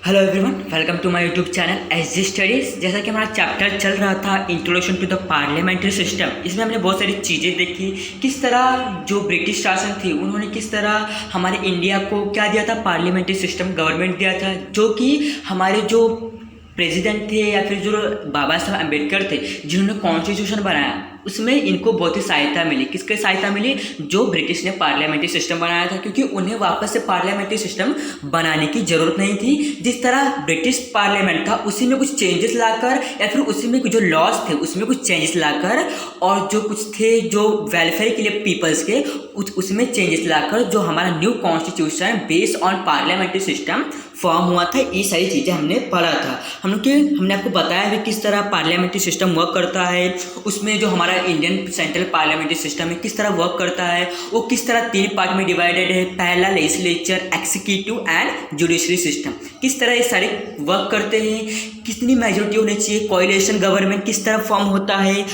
Hello everyone, welcome to my YouTube channel SG studies. जैसा कि हमारा चैप्टर चल रहा था introduction to the parliamentary system, इसमें हमने बहुत सारी चीज़ें देखी। किस तरह जो ब्रिटिश शासन थी उन्होंने किस तरह हमारे इंडिया को क्या दिया था, पार्लियामेंट्री सिस्टम गवर्नमेंट दिया था, जो कि हमारे जो प्रेसिडेंट थे या फिर जो बाबा साहब अम्बेडकर थे जिन्होंने कॉन्स्टिट्यूशन बनाया, उसमें इनको बहुत ही सहायता मिली। किसकी सहायता मिली? जो ब्रिटिश ने पार्लियामेंट्री सिस्टम बनाया था, क्योंकि उन्हें वापस से पार्लियामेंट्री सिस्टम बनाने की ज़रूरत नहीं थी। जिस तरह ब्रिटिश पार्लियामेंट था उसी में कुछ चेंजेस लाकर या फिर उसी में जो लॉज थे उसमें कुछ चेंजेस लाकर, और जो कुछ थे जो वेलफेयर के लिए पीपल्स के उसमें चेंजेस लाकर जो हमारा new constitution based on parliamentary system form हुआ था। ये सारी चीज़ें हमने पढ़ा था। हमने आपको बताया भी किस तरह पार्लियामेंट्री सिस्टम वर्क करता है, उसमें जो हमारा इंडियन सेंट्रल पार्लियामेंट्री सिस्टम है किस तरह वर्क करता है, वो किस तरह 3 पार्ट में डिवाइडेड है। पहला legislature, executive and judiciary system, किस तरह ये सारे वर्क करते हैं, कितनी मेजोरिटी होनी चाहिए, कोएलिशन गवर्नमेंट किस तरह फॉर्म होता है,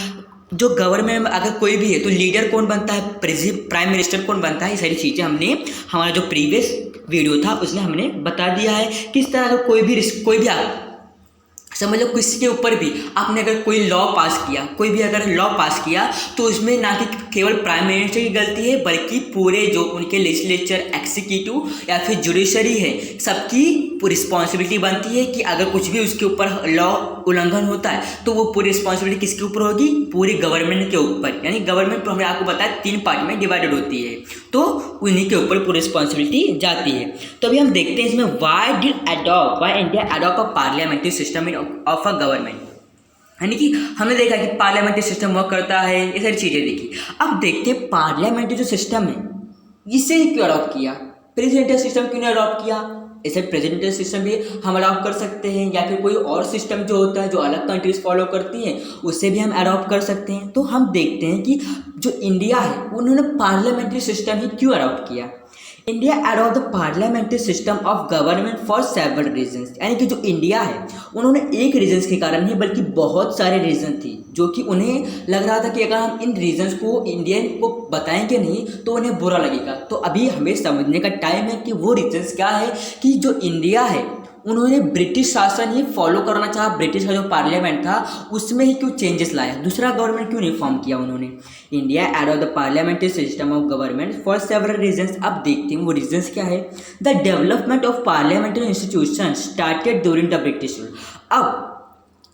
जो गवर्नमेंट में अगर कोई भी है तो लीडर कौन बनता है, प्राइम मिनिस्टर कौन बनता है। ये सारी चीज़ें हमने हमारा जो प्रीवियस वीडियो था उसमें हमने बता दिया है। किस तरह अगर कोई भी समझ लो किसी के ऊपर भी आपने अगर कोई लॉ पास किया, कोई भी अगर लॉ पास किया तो उसमें ना कि केवल प्राइम मिनिस्टर की गलती है, बल्कि पूरे जो उनके लेजिस्लेचर, एक्सिक्यूटिव या फिर जुडिशरी है, सबकी रिस्पॉन्सिबिलिटी बनती है कि अगर कुछ भी उसके ऊपर लॉ उल्लंघन होता है तो वो पूरी रिस्पॉन्सिबिलिटी किसके ऊपर होगी? पूरी गवर्नमेंट के ऊपर। यानी गवर्नमेंट तो हमने आपको बताया 3 पार्ट में डिवाइडेड होती है, तो उन्हीं के ऊपर पूरी रिस्पॉन्सिबिलिटी जाती है। तो अभी हम देखते हैं इसमें why India adopt a parliamentary system of a government. यानी कि हमने देखा कि पार्लियामेंट्री सिस्टम वर्क करता है, ये सारी चीज़ें देखी। अब देखते हैं पार्लियामेंट्री जो सिस्टम है इसे क्यों अडॉप्ट किया, प्रेसिडेंशियल सिस्टम क्यों नहीं अडॉप्ट किया। ऐसे प्रेसिडेंशियल सिस्टम भी हम अडॉप्ट कर सकते हैं, या फिर कोई और सिस्टम जो होता है जो अलग कंट्रीज फॉलो करती हैं उससे भी हम अडॉप्ट कर सकते हैं। तो हम देखते हैं कि जो इंडिया है उन्होंने पार्लियामेंट्री सिस्टम ही क्यों अडॉप्ट किया। India adopt the parliamentary system of government for several reasons. यानी कि जो इंडिया है उन्होंने एक रीजन्स के कारण नहीं बल्कि बहुत सारे रीजन थी जो कि उन्हें लग रहा था कि अगर हम इन रीजन्स को इंडियन को बताएंगे नहीं तो उन्हें बुरा लगेगा। तो अभी हमें समझने का टाइम है कि वो रीजन्स क्या है, कि जो इंडिया है उन्होंने ब्रिटिश शासन ही फॉलो करना चाहा। ब्रिटिश का जो पार्लियामेंट था उसमें ही क्यों चेंजेस लाया, दूसरा गवर्नमेंट क्यों नहीं फॉर्म किया उन्होंने। India adopt the parliamentary system of government for several reasons. अब देखते हैं वो रीजन्स क्या है। The development of parliamentary institution started during the British rule. अब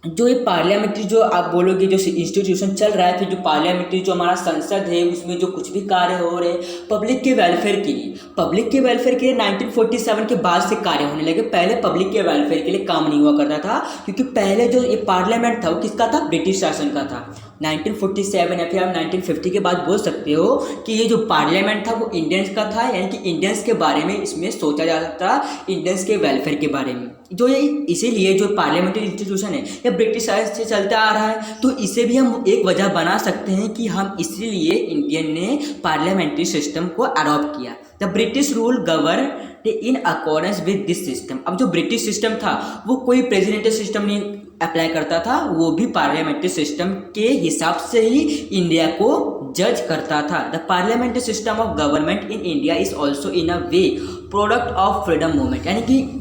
जो ये पार्लियामेंट्री जो आप बोलोगे जो इंस्टीट्यूशन चल रहा है, फिर जो पार्लियामेंट्री जो हमारा संसद है उसमें जो कुछ भी कार्य हो रहे पब्लिक के वेलफेयर के लिए, 1947 के बाद से कार्य होने लगे। पहले पब्लिक के वेलफेयर के लिए काम नहीं हुआ करता था, क्योंकि पहले जो ये पार्लियामेंट था वो किसका था? ब्रिटिश शासन का था। 1947 या फिर आप 1950 के बाद बोल सकते हो कि ये जो पार्लियामेंट था वो इंडियंस का था। यानी कि इंडियंस के बारे में इसमें सोचा जा सकता था, इंडियंस के वेलफेयर के बारे में। जो ये इसीलिए जो पार्लियामेंट्री इंस्टीट्यूशन है ये ब्रिटिश शासन से चलता आ रहा है, तो इसे भी हम एक वजह बना सकते हैं कि हम इसीलिए इंडियन ने पार्लियामेंट्री सिस्टम को अडॉप्ट किया। The British rule govern in accordance with this system. अब जो ब्रिटिश सिस्टम था वो कोई प्रेसिडेंशियल सिस्टम नहीं अप्लाई करता था, वो भी पार्लियामेंट्री सिस्टम के हिसाब से ही इंडिया को जज करता था। The parliamentary system of government in India is also in a way product of freedom movement. यानी कि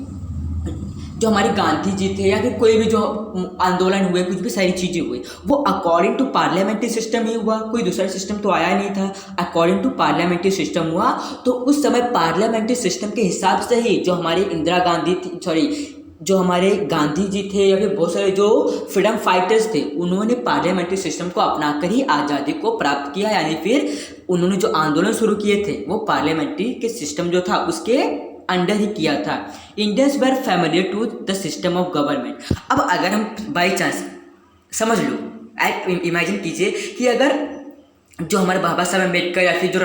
जो हमारे गांधी जी थे या फिर कोई भी जो आंदोलन हुए, कुछ भी सारी चीज़ें हुई, वो अकॉर्डिंग टू पार्लियामेंट्री सिस्टम ही हुआ। कोई दूसरा सिस्टम तो आया नहीं था, अकॉर्डिंग टू पार्लियामेंट्री सिस्टम हुआ। तो उस समय पार्लियामेंट्री सिस्टम के हिसाब से ही जो हमारी इंदिरा गांधी थी, जो हमारे गांधी जी थे या फिर बहुत सारे जो फ्रीडम फाइटर्स थे, उन्होंने पार्लियामेंट्री सिस्टम को अपनाकर ही आज़ादी को प्राप्त किया। यानी फिर उन्होंने जो आंदोलन शुरू किए थे वो पार्लियामेंट्री के सिस्टम जो था उसके अंडर ही किया था। Indians were familiar to the system of government. अब अगर हम बाई चांस समझ लो, इमेजिन कीजिए कि अगर जो हमारे बाबा साहब अम्बेडकर या फिर जो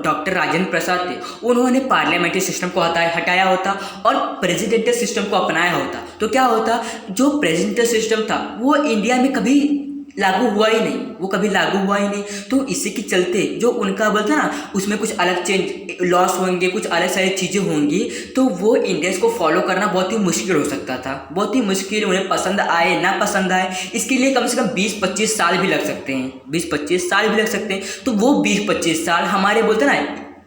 डॉक्टर राजेंद्र प्रसाद थे उन्होंने पार्लियामेंट्री सिस्टम को हटाया होता और प्रेसिडेंशियल सिस्टम को अपनाया होता, तो क्या होता? जो प्रेसिडेंशियल सिस्टम था वो इंडिया में कभी लागू हुआ ही नहीं, तो इसी के चलते जो उनका बोलता ना उसमें कुछ अलग चेंज लॉस होंगे, कुछ अलग सारी चीज़ें होंगी, तो वो इंडियंस को फॉलो करना बहुत ही मुश्किल हो सकता था, बहुत ही मुश्किल। उन्हें पसंद आए ना पसंद आए, इसके लिए कम से कम 20-25 साल भी लग सकते हैं, 20-25 साल भी लग सकते हैं। तो वो 20-25 साल हमारे बोलते ना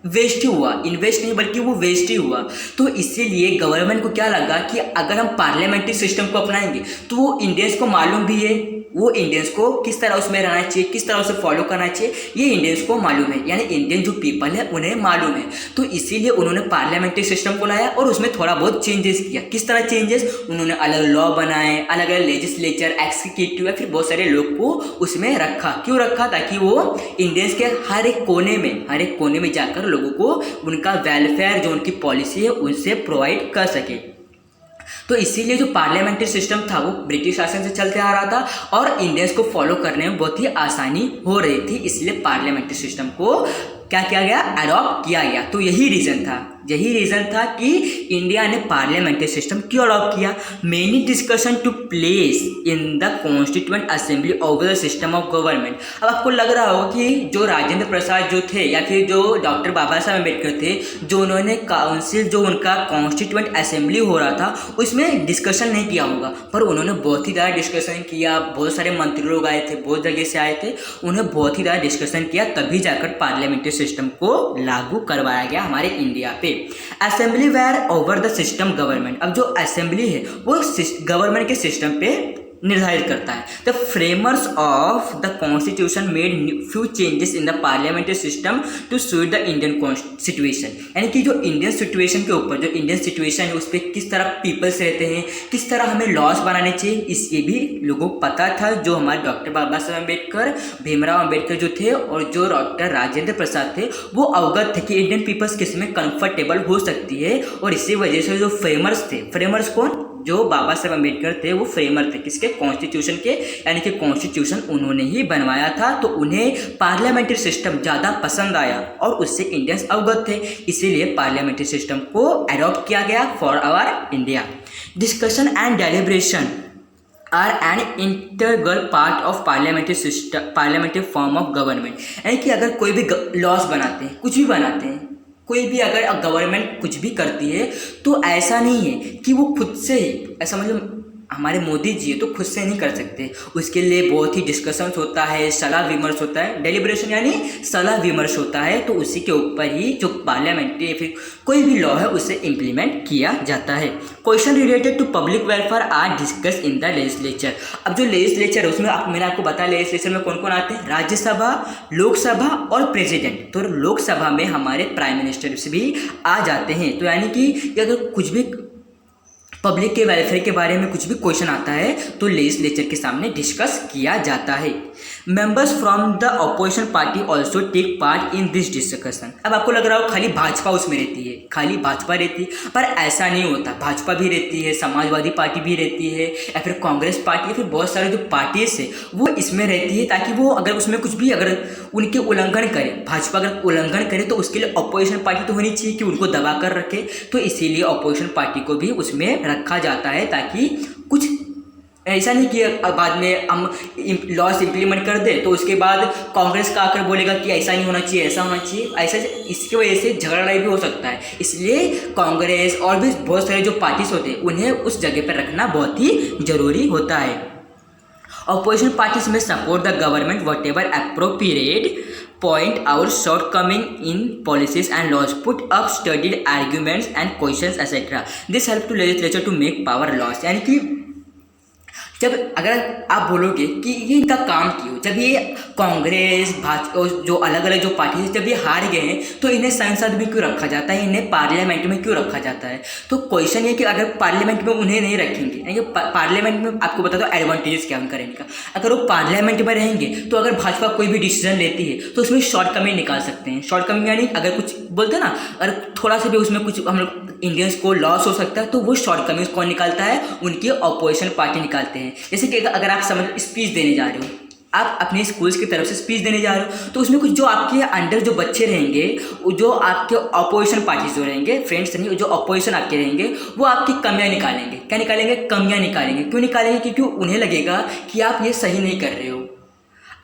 वेस्ट ही हुआ, इन्वेस्ट नहीं बल्कि वो वेस्ट ही हुआ। तो इसीलिए गवर्नमेंट को क्या लगा कि अगर हम पार्लियामेंट्री सिस्टम को अपनाएंगे तो वो इंडियंस को मालूम भी है, वो इंडियंस को किस तरह उसमें रहना चाहिए, किस तरह उसे फॉलो करना चाहिए, ये इंडियंस को मालूम है, यानी इंडियन जो पीपल है उन्हें मालूम है। तो इसीलिए उन्होंने पार्लियामेंट्री सिस्टम को लाया और उसमें थोड़ा बहुत चेंजेस किया। किस तरह चेंजेस? उन्होंने अलग लॉ बनाए, अलग अलग लेजिस्लेचर, एक्सिक्यूटिव या फिर बहुत सारे लोग को उसमें रखा। क्यों रखा? ताकि वो इंडियंस के हर एक कोने में जाकर लोगों को उनका वेलफेयर जो उनकी पॉलिसी है उनसे प्रोवाइड कर सके। तो इसीलिए जो पार्लियामेंट्री सिस्टम था वो ब्रिटिश शासन से चलते आ रहा था और इंडियंस को फॉलो करने में बहुत ही आसानी हो रही थी, इसलिए पार्लियामेंट्री सिस्टम को क्या किया गया? अडॉप्ट किया गया। तो यही रीज़न था कि इंडिया ने पार्लियामेंट्री सिस्टम क्यों अडॉप्ट किया। Many discussion took place in the constituent assembly over the system of government. अब आपको लग रहा होगा कि जो राजेंद्र प्रसाद जो थे या फिर जो डॉक्टर बाबा साहब अम्बेडकर थे, जो उन्होंने काउंसिल, जो उनका कॉन्स्टिट्यूएंट असेंबली हो रहा था उसमें डिस्कशन नहीं किया होगा, पर उन्होंने बहुत ही ज़्यादा डिस्कशन किया। बहुत सारे मंत्री लोग आए थे, बहुत जगह से आए थे, उन्हें बहुत ही ज़्यादा डिस्कशन किया, तभी जाकर पार्लियामेंट्री सिस्टम को लागू करवाया गया हमारे इंडिया पे। Assembly were over the system government. अब जो असेंबली है वो गवर्नमेंट के सिस्टम पे निर्धारित करता है। The framers of the constitution made few changes in the parliamentary system to suit the Indian situation. यानी कि जो इंडियन सिचुएशन के ऊपर, जो इंडियन सिचुएशन है उस पर किस तरह पीपल्स रहते हैं, किस तरह हमें लॉज बनाने चाहिए, इसके भी लोगों को पता था। जो हमारे डॉक्टर बाबा साहब अम्बेडकर, भीमराव अम्बेडकर जो थे और जो डॉक्टर राजेंद्र प्रसाद थे, वो अवगत थे कि इंडियन पीपल्स किस में कंफर्टेबल हो सकती है। और इसी वजह से जो फ्रेमर्स थे, फ्रेमर्स कौन? जो बाबा साहब अम्बेडकर थे, वो फ्रेमर थे किसके? कॉन्स्टिट्यूशन के, यानी कि कॉन्स्टिट्यूशन उन्होंने ही बनवाया था। तो उन्हें पार्लियामेंट्री सिस्टम ज़्यादा पसंद आया और उससे इंडियंस अवगत थे, इसीलिए पार्लियामेंट्री सिस्टम को अडॉप्ट किया गया for our India. Discussion and deliberation are an integral part of parliamentary system, parliamentary form of government. यानी कि अगर कोई भी लॉज बनाते हैं, कुछ भी बनाते हैं, कोई भी अगर गवर्नमेंट कुछ भी करती है तो ऐसा नहीं है कि वो खुद से ही, ऐसा मतलब हमारे मोदी जी है तो खुद से नहीं कर सकते, उसके लिए बहुत ही डिस्कशंस होता है, सलाह विमर्श होता है। डेलिब्रेशन यानी सलाह विमर्श होता है, तो उसी के ऊपर ही जो पार्लियामेंट्री या फिर कोई भी लॉ है उसे इम्प्लीमेंट किया जाता है। Question related to public welfare are discuss in the legislature. अब जो लेजिस्लेचर है उसमें मैंने आपको बताया लेजिस्लेचर में कौन कौन आते हैं? राज्यसभा, लोकसभा और प्रेसिडेंट। तो लोकसभा में हमारे प्राइम मिनिस्टर भी आ जाते हैं। तो यानी कि अगर कुछ भी पब्लिक के वेलफेयर के बारे में कुछ भी क्वेश्चन आता है तो लेजिस्लेचर के सामने डिस्कस किया जाता है। Members from the opposition party also take part in this discussion. अब आपको लग रहा हो खाली भाजपा उसमें रहती है, खाली भाजपा रहती है, पर ऐसा नहीं होता। भाजपा भी रहती है, समाजवादी पार्टी भी रहती है, या फिर कांग्रेस पार्टी, या फिर बहुत सारे जो पार्टीज है वो इसमें रहती है, ताकि वो अगर उसमें कुछ भी अगर उनके उल्लंघन करे, भाजपा अगर उल्लंघन करे तो उसके लिए अपोजिशन पार्टी तो होनी चाहिए कि उनको दबा कर रखे। तो इसीलिए अपोजिशन पार्टी को भी उसमें रखा जाता है, ताकि कुछ ऐसा नहीं कि बाद में हम लॉस इम्प्लीमेंट कर दे तो उसके बाद कांग्रेस का आकर बोलेगा कि ऐसा नहीं होना चाहिए, ऐसा होना चाहिए, ऐसा, इसकी वजह से झगड़ा भी हो सकता है। इसलिए कांग्रेस और भी बहुत सारे जो पार्टीज होते हैं उन्हें उस जगह पर रखना बहुत ही जरूरी होता है। ऑपोजिशन पार्टीज में support the government what ever appropriate, point out shortcoming in policies and laws, put up studied arguments and questions etc. This help to legislature to make power laws। यानी कि जब अगर आप बोलोगे कि ये इनका काम क्यों, जब ये कांग्रेस, भाजपा, जो अलग अलग जो पार्टी है, जब ये हार गए हैं तो इन्हें संसद में क्यों रखा जाता है, इन्हें पार्लियामेंट में क्यों रखा जाता है? तो क्वेश्चन ये कि अगर पार्लियामेंट में उन्हें नहीं रखेंगे, यानी पार्लियामेंट में आपको बता दो एडवांटेजेस क्या उनका रहने का। अगर वो पार्लियामेंट में रहेंगे तो अगर भाजपा कोई भी डिसीजन लेती है तो उसमें शॉर्ट कमिंग निकाल सकते हैं। शॉर्ट कमिंग यानी अगर कुछ बोलते हैं ना, अगर थोड़ा सा भी उसमें कुछ हम लोग इंडियंस को लॉस हो सकता है तो वो शॉर्ट कमिंग कौन निकालता है? उनकी अपोजिशन पार्टी निकालते हैं। जैसे कि अगर आप समझ स्पीच देने जा रहे हो, आप अपने स्कूल्स की तरफ से स्पीच देने जा रहे हो, तो उसमें कुछ जो आपके अंडर जो बच्चे रहेंगे, जो आपके अपोजिशन पार्टीज जो रहेंगे, फ्रेंड्स नहीं, जो अपोजिशन आपके रहेंगे, वो आपकी कमियां निकालेंगे। क्या निकालेंगे? कमियां निकालेंगे। क्यों निकालेंगे? क्योंकि उन्हें लगेगा कि आप ये सही नहीं कर रहे हो।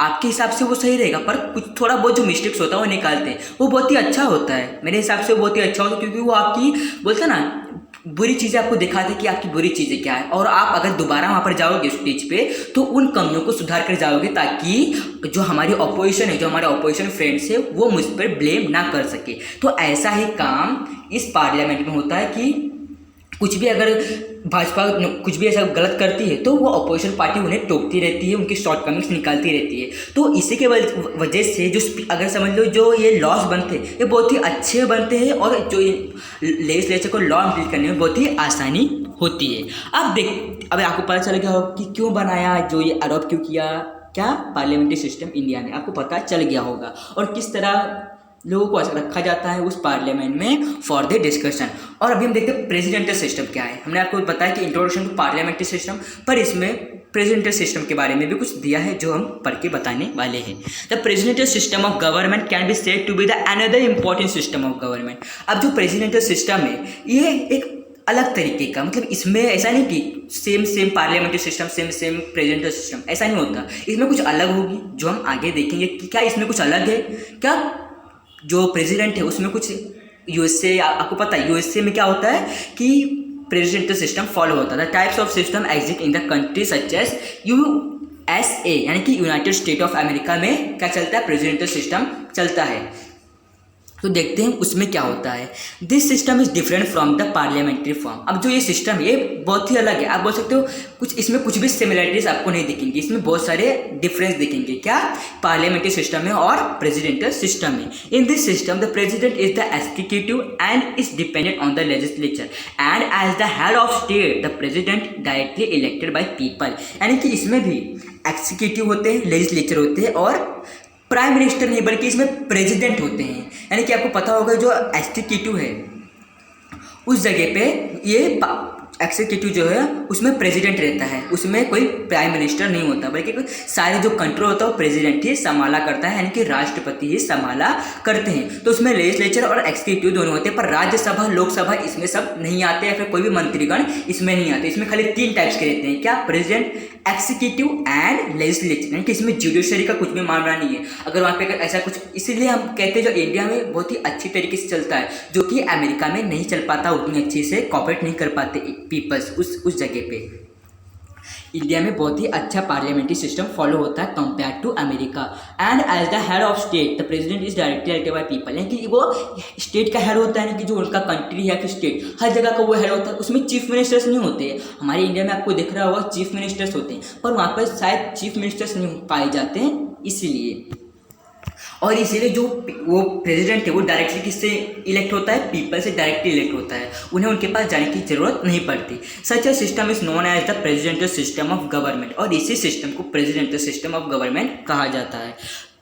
आपके हिसाब से वो सही रहेगा, पर कुछ थोड़ा बहुत जो मिस्टेक्स होता है वो निकालते हैं, वो बहुत ही अच्छा होता है। मेरे हिसाब से वो बहुत ही अच्छा होता है, क्योंकि वो आपकी बोलते हैं ना बुरी चीज़ें आपको दिखाते हैं कि आपकी बुरी चीज़ें क्या है, और आप अगर दोबारा वहाँ पर जाओगे स्टेज पे तो उन कमियों को सुधार कर जाओगे, ताकि जो हमारी अपोजिशन है, जो हमारे अपोजिशन फ्रेंड्स है, वो मुझ पर ब्लेम ना कर सके। तो ऐसा ही काम इस पार्लियामेंट में होता है कि कुछ भी अगर भाजपा कुछ भी ऐसा गलत करती है तो वो अपोजिशन पार्टी उन्हें टोकती रहती है, उनकी शॉर्ट कमिंग्स निकालती रहती है। तो इसी के वजह से जो अगर समझ लो जो ये लॉस बनते हैं ये बहुत ही अच्छे बनते हैं, और जो लेजिस्लेचर को लॉ इम्प्लीमेंट करने में बहुत ही आसानी होती है। अब आपको पता चल गया होगा कि क्यों बनाया, जो ये अडॉप्ट क्यों किया, क्या पार्लियामेंट्री सिस्टम इंडिया में, आपको पता चल गया होगा, और किस तरह लोगों को रखा जाता है उस पार्लियामेंट में फॉर द डिस्कशन। और अभी हम देखते हैं प्रेसिडेंशियल सिस्टम क्या है। हमने आपको बताया कि इंट्रोडक्शन टू पार्लियामेंट्री सिस्टम, पर इसमें प्रेसिडेंशियल सिस्टम के बारे में भी कुछ दिया है जो हम पढ़ के बताने वाले हैं। The presidential system of government can be said to be the another important system of government. अब जो प्रेसिडेंशियल सिस्टम है ये एक अलग तरीके का, मतलब इसमें ऐसा नहीं कि same parliamentary system same presidential system, ऐसा नहीं होता। इसमें कुछ अलग होगी जो हम आगे देखेंगे कि क्या इसमें कुछ अलग है, क्या जो प्रेसिडेंट है उसमें कुछ यूएसए, आपको पता है यूएसए में क्या होता है कि प्रेसिडेंशियल सिस्टम फॉलो होता है। The types of system exist in the country such as USA, यानी कि यूनाइटेड स्टेट ऑफ अमेरिका में क्या चलता है, प्रेसिडेंशियल सिस्टम चलता है। तो देखते हैं उसमें क्या होता है। This system is different from the parliamentary form. अब जो ये सिस्टम है ये बहुत ही अलग है। आप बोल सकते हो इसमें कुछ भी सिमिलरिटीज आपको नहीं दिखेंगी, इसमें बहुत सारे डिफरेंस दिखेंगे, क्या पार्लियामेंट्री सिस्टम में और प्रेसिडेंशियल सिस्टम में। In this system the president is the executive and is dependent on the legislature and as the head of state the president directly elected by people. यानी कि इसमें भी executive होते हैं, legislature होते हैं, और प्राइम मिनिस्टर नहीं बल्कि इसमें प्रेसिडेंट होते हैं। यानी कि आपको पता होगा जो एग्जीक्यूटिव है उस जगह पे ये एग्जीक्यूटिव जो है उसमें प्रेसिडेंट रहता है, उसमें कोई प्राइम मिनिस्टर नहीं होता, बल्कि सारे जो कंट्रोल होता है वो प्रेसिडेंट ही संभाला करता है, यानी कि राष्ट्रपति ही संभाला करते हैं। तो उसमें लेजिस्लेचर और एग्जीक्यूटिव दोनों होते हैं, पर राज्यसभा लोकसभा इसमें सब नहीं आते, या फिर कोई भी मंत्रीगण इसमें नहीं आते। इसमें खाली 3 टाइप्स के रहते हैं, क्या, प्रेसिडेंट, एग्जीक्यूटिव एंड लेजिस्लेचर, यानी कि इसमें जुडिशरी का कुछ भी मामला नहीं है। अगर वहाँ पे ऐसा कुछ, इसीलिए हम कहते हैं जो इंडिया में बहुत ही अच्छी तरीके से चलता है, जो कि अमेरिका में नहीं चल पाता, उतनी अच्छी से कॉपरेट नहीं कर पाते पीपल्स उस जगह पे। इंडिया में बहुत ही अच्छा पार्लियामेंट्री सिस्टम फॉलो होता है compare to America. And as the head of state the president is directly elected by people, यानी कि वो स्टेट का हेड होता है, कि जो उनका कंट्री है कि स्टेट, हर जगह का वो हेड होता है। उसमें चीफ मिनिस्टर्स नहीं होते। हमारे इंडिया में आपको दिख रहा होगा चीफ मिनिस्टर्स होते हैं, पर वहाँ पर शायद चीफ मिनिस्टर्स नहीं पाए जाते हैं, इसीलिए। और इसीलिए जो वो प्रेसिडेंट है वो डायरेक्टली किससे इलेक्ट होता है, पीपल से डायरेक्टली इलेक्ट होता है, उन्हें उनके पास जाने की जरूरत नहीं पड़ती। Such a system is known as the presidential system of government, और इसी सिस्टम को प्रेसिडेंशियल सिस्टम ऑफ गवर्नमेंट कहा जाता है।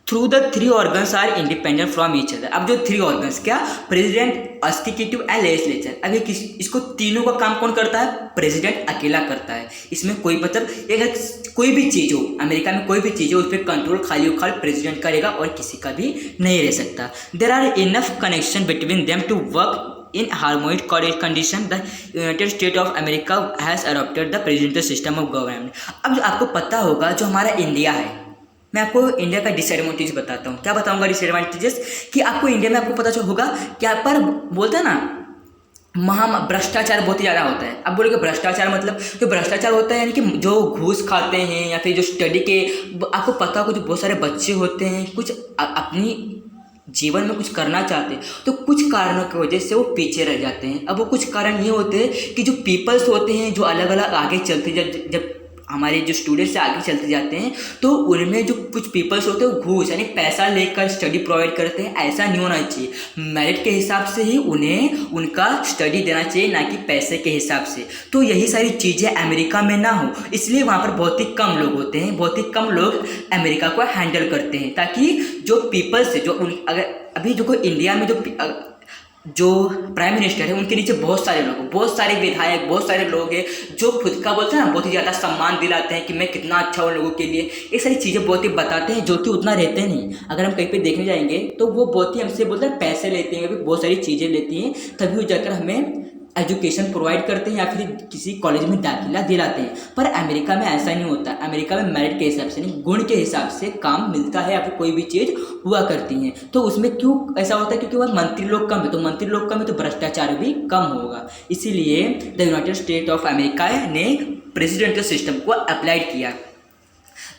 Through the 3 organs are independent from each other. अब जो 3 ऑर्गन्स, क्या, प्रेसिडेंट, एग्जीक्यूटिव एंड लेजिस्लेचर, अब ये इसको तीनों का काम कौन करता है, प्रेसिडेंट अकेला करता है। इसमें कोई मतलब अगर कोई भी चीज़ हो, अमेरिका में कोई भी चीज़ हो, उस पर कंट्रोल खाली प्रेसिडेंट करेगा और किसी का भी नहीं रह सकता। There are enough connection between them to work in harmonic condition. The United State of America has adopted the presidential system of government. अब आपको पता होगा जो हमारा इंडिया है, मैं आपको इंडिया का डिसएडवांटेज बताता हूँ। क्या बताऊँगा डिसएडवांटेजेस, कि आपको इंडिया में आपको पता चल होगा क्या, पर बोलते हैं ना भ्रष्टाचार बहुत ही ज़्यादा होता है। अब बोलोगे भ्रष्टाचार मतलब, जो भ्रष्टाचार होता है यानी कि जो घूस खाते हैं, या फिर जो स्टडी के, आपको पता होगा जो बहुत सारे बच्चे होते हैं कुछ अपनी जीवन में कुछ करना चाहते हैं, तो कुछ कारणों की वजह से वो पीछे रह जाते हैं। अब वो कुछ कारण ये होते हैं कि जो पीपल्स होते हैं जो अलग अलग आगे चलते, जब हमारे जो स्टूडेंट्स से आगे चलते जाते हैं, तो उनमें जो कुछ पीपल्स होते हैं वो घूस यानी पैसा लेकर स्टडी प्रोवाइड करते हैं। ऐसा नहीं होना चाहिए, मेरिट के हिसाब से ही उन्हें उनका स्टडी देना चाहिए, ना कि पैसे के हिसाब से। तो यही सारी चीज़ें अमेरिका में ना हो, इसलिए वहाँ पर बहुत ही कम लोग होते हैं, बहुत ही कम लोग अमेरिका को हैंडल करते हैं, ताकि जो पीपल्स है, जो अगर अभी जो इंडिया में जो प्राइम मिनिस्टर है उनके नीचे बहुत सारे लोग, बहुत सारे विधायक, बहुत सारे लोग हैं जो खुद का बोलते हैं ना बहुत ही ज़्यादा सम्मान दिलाते हैं कि मैं कितना अच्छा हूँ लोगों के लिए। ये सारी चीज़ें बहुत ही बताते हैं, जो कि उतना रहते नहीं। अगर हम कहीं पे देखने जाएंगे तो वो बहुत ही हमसे बोलते हैं पैसे लेते हैं, भी बहुत सारी चीज़ें लेती हैं, तभी वो जाकर हमें एजुकेशन प्रोवाइड करते हैं या फिर किसी कॉलेज में दाखिला दिलाते हैं। पर अमेरिका में ऐसा नहीं होता। अमेरिका में मेरिट के हिसाब से नहीं, गुण के हिसाब से काम मिलता है या फिर कोई भी चीज़ हुआ करती है। तो उसमें क्यों ऐसा होता है? क्योंकि वह मंत्री लोग कम है, तो मंत्री लोग कम है तो भ्रष्टाचार भी कम होगा। इसीलिए the United State of America ने प्रेसिडेंशियल सिस्टम को अप्लाई किया।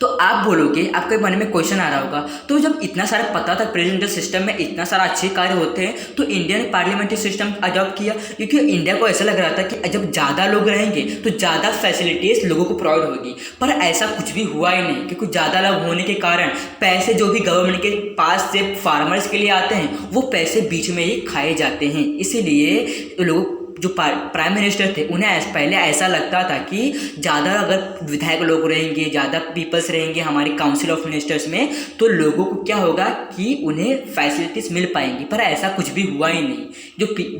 तो आप बोलोगे, आपके मन में क्वेश्चन आ रहा होगा, तो जब इतना सारा पता था प्रेसिडेंशियल सिस्टम में इतना सारा अच्छे कार्य होते हैं तो इंडिया ने पार्लियामेंट्री सिस्टम अडॉप्ट किया। क्योंकि इंडिया को ऐसा लग रहा था कि जब ज़्यादा लोग रहेंगे तो ज़्यादा फैसिलिटीज़ लोगों को प्रोवाइड होगी। पर ऐसा कुछ भी हुआ ही नहीं, क्योंकि ज़्यादा लोग होने के कारण पैसे जो भी गवर्नमेंट के पास से फार्मर्स के लिए आते हैं वो पैसे बीच में ही खाए जाते हैं। इसीलिए लोग जो प्राइम मिनिस्टर थे उन्हें पहले ऐसा लगता था कि ज़्यादा अगर विधायक लोग रहेंगे, ज़्यादा पीपल्स रहेंगे हमारे काउंसिल ऑफ मिनिस्टर्स में, तो लोगों को क्या होगा कि उन्हें फैसिलिटीज़ मिल पाएंगी। पर ऐसा कुछ भी हुआ ही नहीं।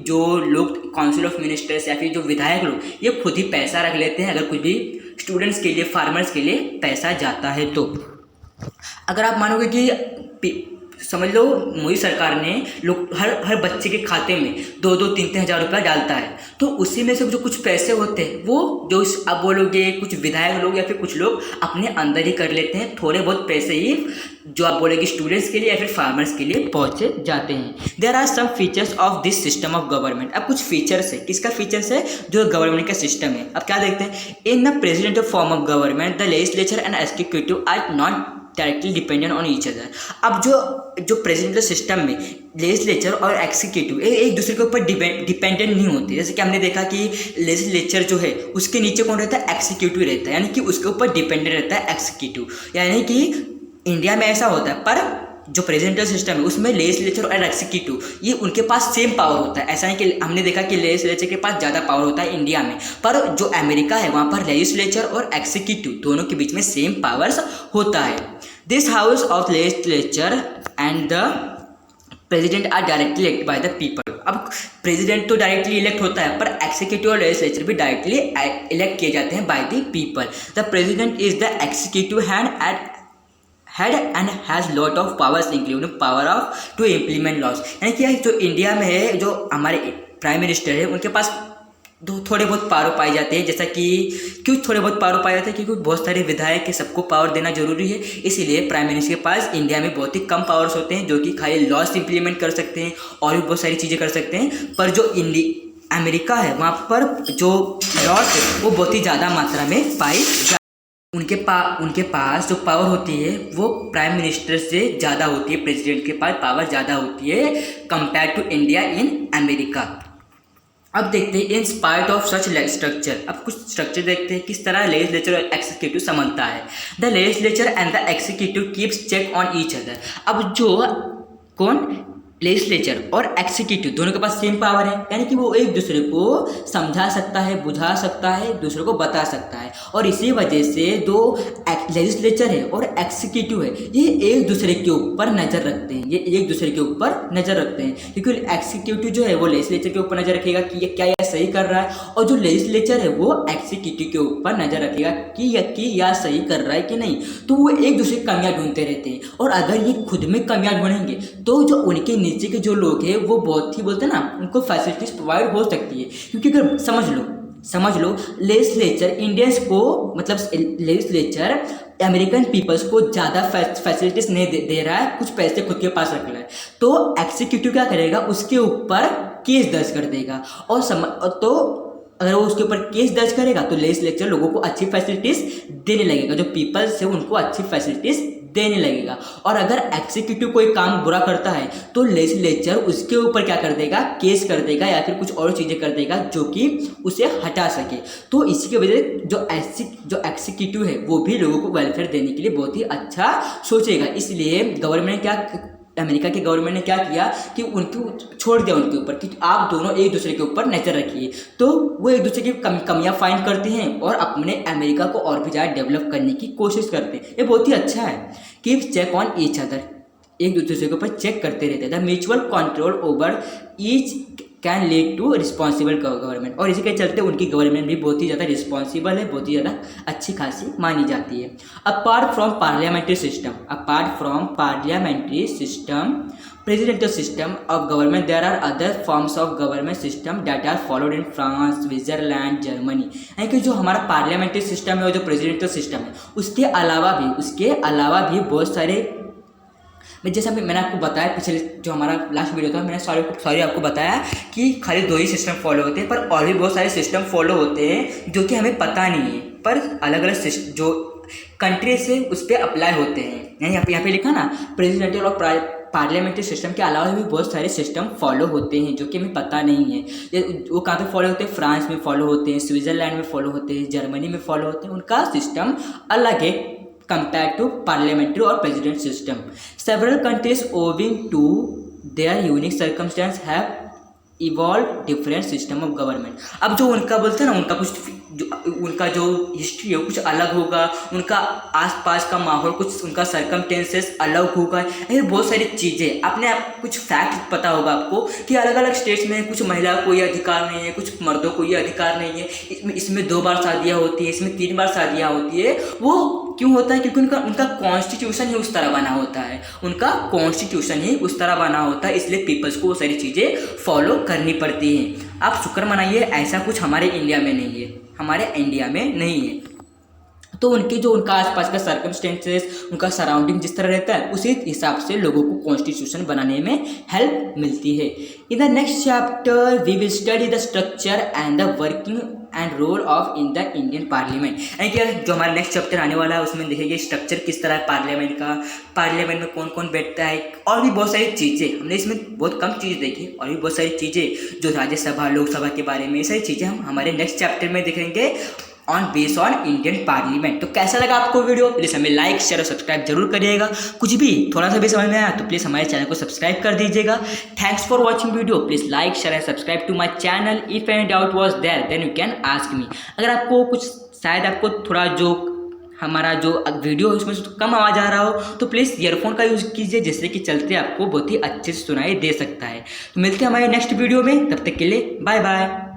जो लोग काउंसिल ऑफ मिनिस्टर्स या फिर जो विधायक लोग, ये खुद ही पैसा रख लेते हैं अगर कुछ भी स्टूडेंट्स के लिए, फार्मर्स के लिए पैसा जाता है। तो अगर आप मानोगे कि समझ लो मोदी सरकार ने लोग हर बच्चे के खाते में 2-2, 3-3 हज़ार रुपया डालता है, तो उसी में से जो कुछ पैसे होते हैं वो जो आप बोलोगे कुछ विधायक लोग या फिर कुछ लोग अपने अंदर ही कर लेते हैं। थोड़े बहुत पैसे ही जो आप बोलोगे स्टूडेंट्स के लिए या फिर फार्मर्स के लिए पहुँचे जाते हैं। There are some features of this system of government. अब कुछ फीचर्स है, किसका फीचर्स है? जो गवर्नमेंट का सिस्टम है। अब क्या देखते हैं? In the president form of government the legislature and executive are not directly dependent on each other. अब जो प्रेसिडेंशियल सिस्टम में लेजिस्लेचर और एग्जीक्यूटिव एक दूसरे के ऊपर डिपेंडेंट नहीं होते। जैसे कि हमने देखा कि लेजिस्लेचर जो है उसके नीचे कौन रहता है? एग्जीक्यूटिव रहता है, यानी कि उसके ऊपर डिपेंडेंट रहता है एग्जीक्यूटिव। यानी कि इंडिया में ऐसा होता है, पर जो प्रेसिडेंशियल सिस्टम है उसमें लेजिस्लेचर और एग्जीक्यूटिव ये उनके पास सेम पावर होता है। ऐसा नहीं कि हमने देखा कि लेजिस्लेचर के पास ज़्यादा पावर होता है इंडिया में, पर जो अमेरिका है वहाँ पर लेजिस्लेचर और एग्जीक्यूटिव दोनों के बीच में सेम पावर्स होता है। This house of legislature and the president are directly elect by the people. अब प्रेसिडेंट तो डायरेक्टली इलेक्ट होता है, पर एक्जीक्यूटिव और लेजिस्लेचर भी डायरेक्टली इलेक्ट किए जाते हैं by the people. The president is the executive head and has lot of powers including power of to implement laws. यानी कि जो इंडिया में है, जो हमारे प्राइम मिनिस्टर है, उनके पास थोड़े बहुत पावर पाए जाते हैं। जैसा कि क्यों थोड़े बहुत पावर पाए जाते हैं? क्योंकि बहुत सारे विधायक के सबको पावर देना जरूरी है, इसीलिए प्राइम मिनिस्टर के पास इंडिया में बहुत ही कम पावर्स होते हैं, जो कि खाली लॉज इंप्लीमेंट कर सकते हैं और भी बहुत सारी चीज़ें कर सकते हैं। पर जो अमेरिका है वहाँ पर जो लॉज है वो बहुत ही ज़्यादा मात्रा में पाई उनके पास जो पावर होती है वो प्राइम मिनिस्टर से ज़्यादा होती है। प्रेसिडेंट के पास पावर ज़्यादा होती है compare to India in America. अब देखते हैं in spite of such structure. अब कुछ स्ट्रक्चर देखते हैं किस तरह लेजिस्लेचर और एक्जीक्यूटिव समझता है। The legislature and the executive keeps check on each other. अब जो कौन लेजिस्लेचर और एक्जीक्यूटिव दोनों के पास सेम पावर है, यानी कि वो एक दूसरे को समझा सकता है, बुझा सकता है, दूसरे को बता सकता है। और इसी वजह से जो लेजिस्लेचर है और एक्जीक्यूटिव है ये एक दूसरे के ऊपर नज़र रखते हैं, क्योंकि एक्जीक्यूटिव जो है वो लेजिस्लेचर के ऊपर नज़र रखेगा कि ये क्या यह सही कर रहा है, और जो लेजिस्लेचर है वो एक्जीक्यूटिव के ऊपर नज़र रखेगा कि यह सही कर रहा है कि नहीं। तो वो एक दूसरे की कमियाँ ढूंढते रहते हैं, और अगर ये खुद में कमियाँ ढूंढेंगे तो जो उनके नीचे के जो लोग हैं वो बहुत ही बोलते हैं ना, उनको फैसिलिटीज प्रोवाइड हो सकती है। क्योंकि अगर समझ लो लेजिस्लेचर इंडियंस को, मतलब लेजिस्लेचर अमेरिकन पीपल्स को ज़्यादा फैसिलिटीज नहीं दे रहा है, कुछ पैसे खुद के पास रख रहा है, तो एक्जीक्यूटिव क्या करेगा? उसके ऊपर केस दर्ज कर देगा। और तो अगर वो उसके ऊपर केस दर्ज करेगा तो लेजिस्लेचर लोगों को अच्छी फैसिलिटीज देने लगेगा, जो पीपल्स है उनको अच्छी फैसिलिटीज देने लगेगा। और अगर एक्जीक्यूटिव कोई काम बुरा करता है तो लेजिस्लेचर उसके ऊपर क्या कर देगा? केस कर देगा या फिर कुछ और चीज़ें कर देगा जो कि उसे हटा सके। तो इसी की वजह से जो एक्जीक्यूटिव है वो भी लोगों को वेलफेयर देने के लिए बहुत ही अच्छा सोचेगा। इसलिए अमेरिका के गवर्नमेंट ने क्या किया कि उनको छोड़ दिया उनके ऊपर कि आप दोनों एक दूसरे के ऊपर नज़र रखिए। तो वो एक दूसरे की कमियां फाइंड करते हैं और अपने अमेरिका को और भी ज़्यादा डेवलप करने की कोशिश करते हैं। ये बहुत ही अच्छा है। Keep check on each other, एक दूसरे के ऊपर चेक करते रहते हैं। The mutual control over each can lead to responsible government, और इसी के चलते उनकी गवर्नमेंट भी बहुत ही ज़्यादा रिस्पॉन्सिबल है, बहुत ही ज़्यादा अच्छी खासी मानी जाती है। Apart from parliamentary system presidential system of government, there are other forms of government system that are followed in France, Switzerland, Germany। यानी कि जो हमारा पार्लियामेंट्री सिस्टम है और जो प्रेसिडेंशियल सिस्टम है उसके अलावा भी बहुत सारे, जैसे मैंने आपको बताया पिछले जो हमारा लास्ट वीडियो था, मैंने सॉरी आपको बताया कि खाली 2 ही सिस्टम फॉलो होते हैं, पर और भी बहुत सारे सिस्टम फॉलो होते हैं जो कि हमें पता नहीं है, पर अलग अलग जो कंट्री से उस पर अप्लाई होते हैं। यहाँ पे लिखा ना, प्रेसिडेंशियल और पार्लियामेंट्री सिस्टम के अलावा भी बहुत सारे सिस्टम फॉलो होते हैं जो कि हमें पता नहीं है। वो कहाँ पे फॉलो होते हैं? फ्रांस में फॉलो होते हैं, स्विट्ज़रलैंड में फॉलो होते हैं, जर्मनी में फॉलो होते हैं। उनका सिस्टम अलग है compared to parliamentary or president system. Several countries owing to their unique circumstance have evolved different system of government। अब जो उनका बोलते हैं ना, उनका जो हिस्ट्री है कुछ अलग होगा, उनका आसपास का माहौल कुछ, उनका सर्कमस्टेंसेस अलग होगा। ऐसे बहुत सारी चीज़ें अपने आप, कुछ फैक्ट पता होगा आपको कि अलग अलग स्टेट्स में कुछ महिलाओं को ये अधिकार नहीं है, कुछ मर्दों को ये अधिकार नहीं है, इसमें 2 बार शादियाँ होती है, इसमें 3 बार शादियाँ होती है। वो क्यों होता है? क्योंकि उनका कॉन्स्टिट्यूशन ही उस तरह बना होता है, इसलिए पीपल्स को वो सारी चीज़ें फॉलो करनी पड़ती हैं। आप शुक्र मनाइए ऐसा कुछ हमारे इंडिया में नहीं है। तो उनका आसपास का सर्कमस्टेंसेस, उनका सराउंडिंग जिस तरह रहता है उसी हिसाब से लोगों को कॉन्स्टिट्यूशन बनाने में हेल्प मिलती है। In the next chapter we will study the structure and the working and role of in the Indian parliament. यानी कि जो हमारा नेक्स्ट चैप्टर आने वाला है उसमें देखेंगे स्ट्रक्चर किस तरह है पार्लियामेंट का, पार्लियामेंट में कौन कौन बैठता है, और भी बहुत सारी चीज़ें। हमने इसमें बहुत कम चीज़ देखी, और भी बहुत सारी चीज़ें जो राज्यसभा लोकसभा के बारे में, ये सारी चीज़ें हम हमारे नेक्स्ट चैप्टर में देखेंगे बेस ऑन इंडियन पार्लियामेंट। तो कैसा लगा आपको वीडियो? प्लीज़ हमें लाइक शेयर और सब्सक्राइब जरूर करिएगा। कुछ भी थोड़ा सा भी समझ में आया तो प्लीज़ हमारे चैनल को सब्सक्राइब कर दीजिएगा। Thanks for watching video. Please like share and subscribe to my channel. If any doubt was there then you can ask me. अगर आपको कुछ, शायद आपको थोड़ा जो हमारा जो वीडियो है उसमें से कम आवाज़ आ रहा हो तो प्लीज़ ईयरफोन का यूज़ कीजिए, जिससे कि चलते आपको बहुत ही अच्छे से सुनाई दे सकता है। तो मिलते हैं हमारे नेक्स्ट वीडियो में, तब तक के लिए बाय बाय।